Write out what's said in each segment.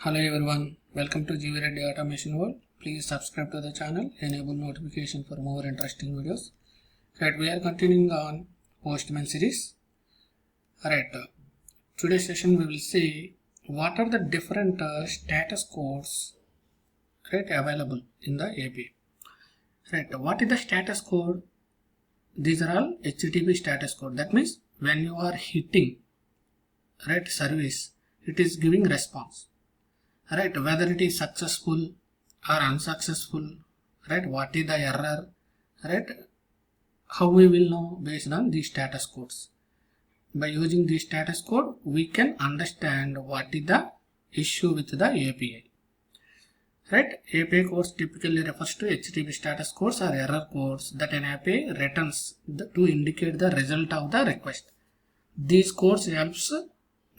Hello everyone, welcome to GV Reddy Automation World. Please subscribe to the channel, enable notification for more interesting videos. Right, we are continuing on Postman series. Right, today's session we will see what are the different status codes available in the API. Right, what is the status code? These are all HTTP status code. That means when you are hitting service, it is giving response. Right, whether it is successful or unsuccessful, right, what is the error, right, how we will know based on these status codes. By using this status code, we can understand what is the issue with the API. Right, API codes typically refers to HTTP status codes or error codes that an API returns to indicate the result of the request. These codes helps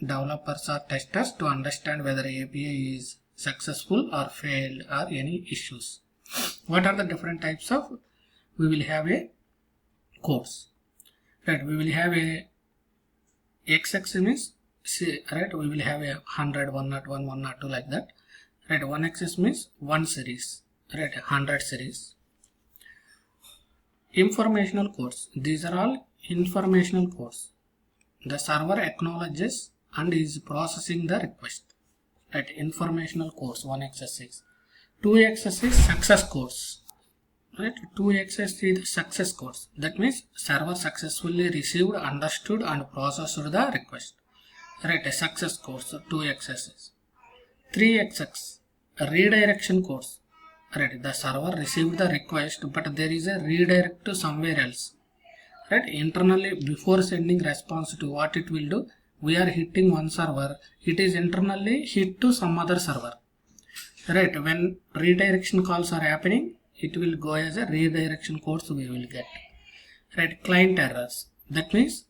developers or testers to understand whether API is successful or failed or any issues. What are the different types of? We will have a codes. Right, we will have a XX means right, we will have a 100, 101, 102 like that. Right, 1XS means 1 series. Right, 100 series. Informational codes. These are all informational codes. The server acknowledges and is processing the request. Right, informational codes 1XS is. 2XS is success codes. Right, 2XS is success codes. That means server successfully received, understood and processed the request. Right, a success codes, so 2XS is. 3XX redirection codes. Right, the server received the request but there is a redirect to somewhere else. Right, internally before sending response to what it will do, we are hitting one server, it is internally hit to some other server. Right, when redirection calls are happening, it will go as a redirection codes we will get. Right, client errors. That means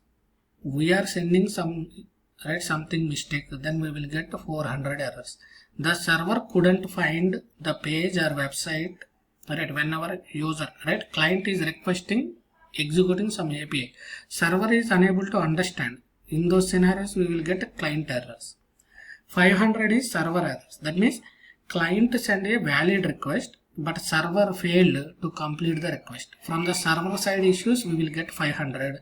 we are sending something mistake, then we will get 400 errors. The server couldn't find the page or website. Right, whenever user, right, client is requesting executing some API, server is unable to understand. In those scenarios we will get client errors. 500 is server errors. That means client send a valid request but server failed to complete the request. From the server side issues we will get 500.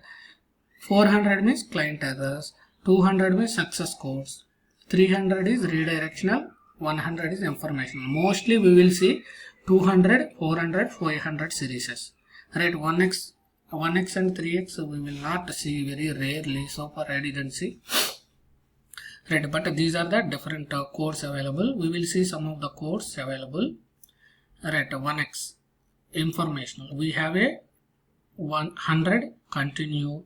400 means client errors. 200 means success codes. 300 is redirectional. 100 is informational. Mostly we will see 200, 400, 500 series. Right, 1x and 3x we will not see, very rarely. So far I didn't see. Right, but these are the different codes available. We will see some of the codes available. Right, 1x informational. We have a 100 continue,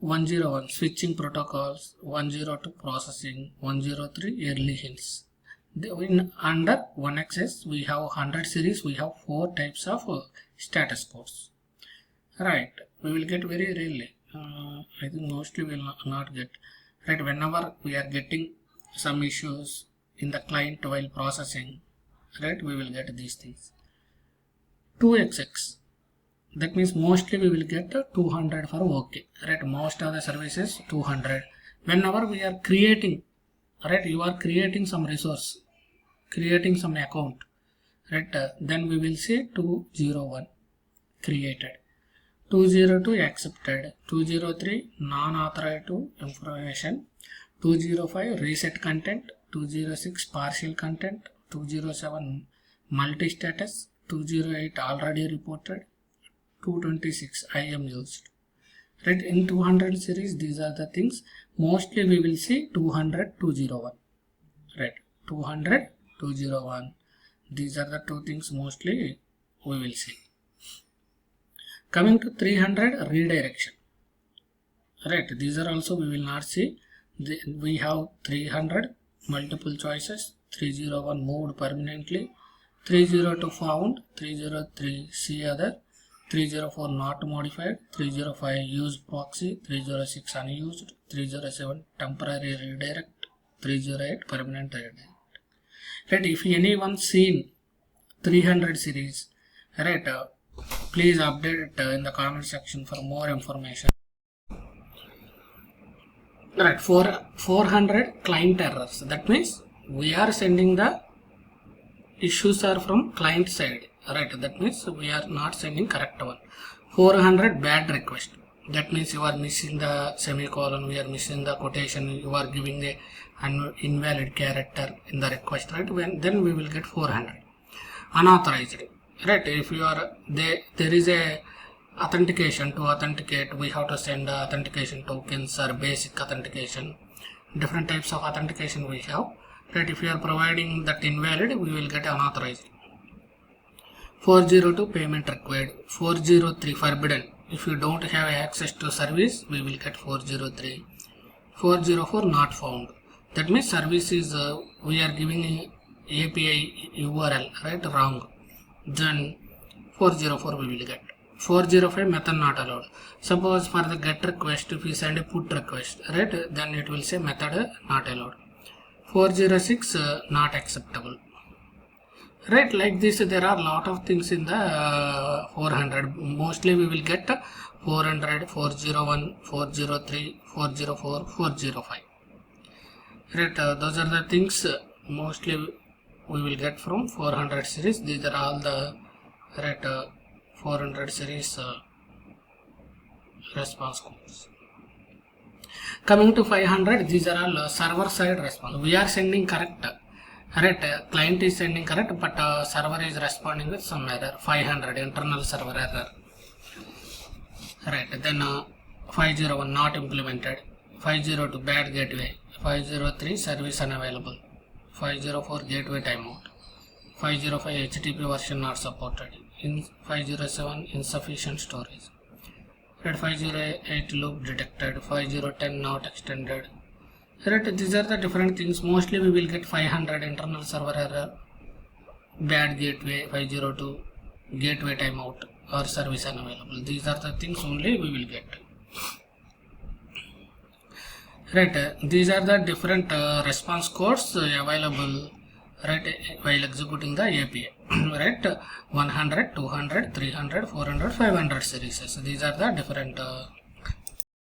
101 switching protocols, 102 processing, 103 early hints. Under 1xs we have 100 series, we have 4 types of status codes. Right, we will get very rarely. I think mostly we will not get. Right, whenever we are getting some issues in the client while processing, right, we will get these things. 2XX. That means mostly we will get 200 for OK. Right, most of the services 200. Whenever we are creating, right, you are creating some resource, creating some account, right, then we will say 201 created. 202 accepted, 203 non-authorized information, 205 reset content, 206 partial content, 207 multi-status, 208 already reported, 226 IM used. Right, in 200 series these are the things. Mostly we will see 200, 201. Right, 200, 201. These are the two things mostly we will see. Coming to 300 redirection. Right, these are also we will not see. We have 300 multiple choices, 301 moved permanently, 302 found, 303 see other, 304 not modified, 305 used proxy, 306 unused, 307 temporary redirect, 308 permanent redirect. Right, if anyone seen 300 series, right, please update it in the comment section for more information. Right, 400 client errors. That means we are sending the issues are from client side, right? That means we are not sending correct one. 400 bad request. That means you are missing the semicolon, we are missing the quotation, you are giving an invalid character in the request, right? Then we will get 400. Unauthorized, right? If you are there is a authentication. To authenticate, we have to send authentication tokens or basic authentication. Different types of authentication we have, right? If you are providing that invalid, we will get unauthorized. 402 payment required. 403 forbidden. If you don't have access to service, we will get 403. 404 not found. That means service is we are giving API URL, right? Wrong. Then 404 we will get. 405 method not allowed. Suppose for the get request, if you send a put request, right, then it will say method not allowed. 406 not acceptable. Right, like this there are a lot of things in the 400. Mostly we will get 400, 401, 403, 404, 405. Right, those are the things mostly we will get from 400 series. These are all the 400 series response codes. Coming to 500, these are all server side response. We are sending correct. Right, client is sending correct, but server is responding with some error. 500 internal server error. Right, then 501 not implemented. 502 bad gateway. 503 service unavailable. 504 gateway timeout. 505 HTTP version not supported. 507 insufficient storage. Right, 508 loop detected. 5010 not extended. Right, these are the different things. Mostly we will get 500 internal server error, bad gateway, 502 gateway timeout or service unavailable. These are the things only we will get. Right, these are the different response codes available, right, while executing the API. Right, 100, 200, 300, 400, 500 series. These are the different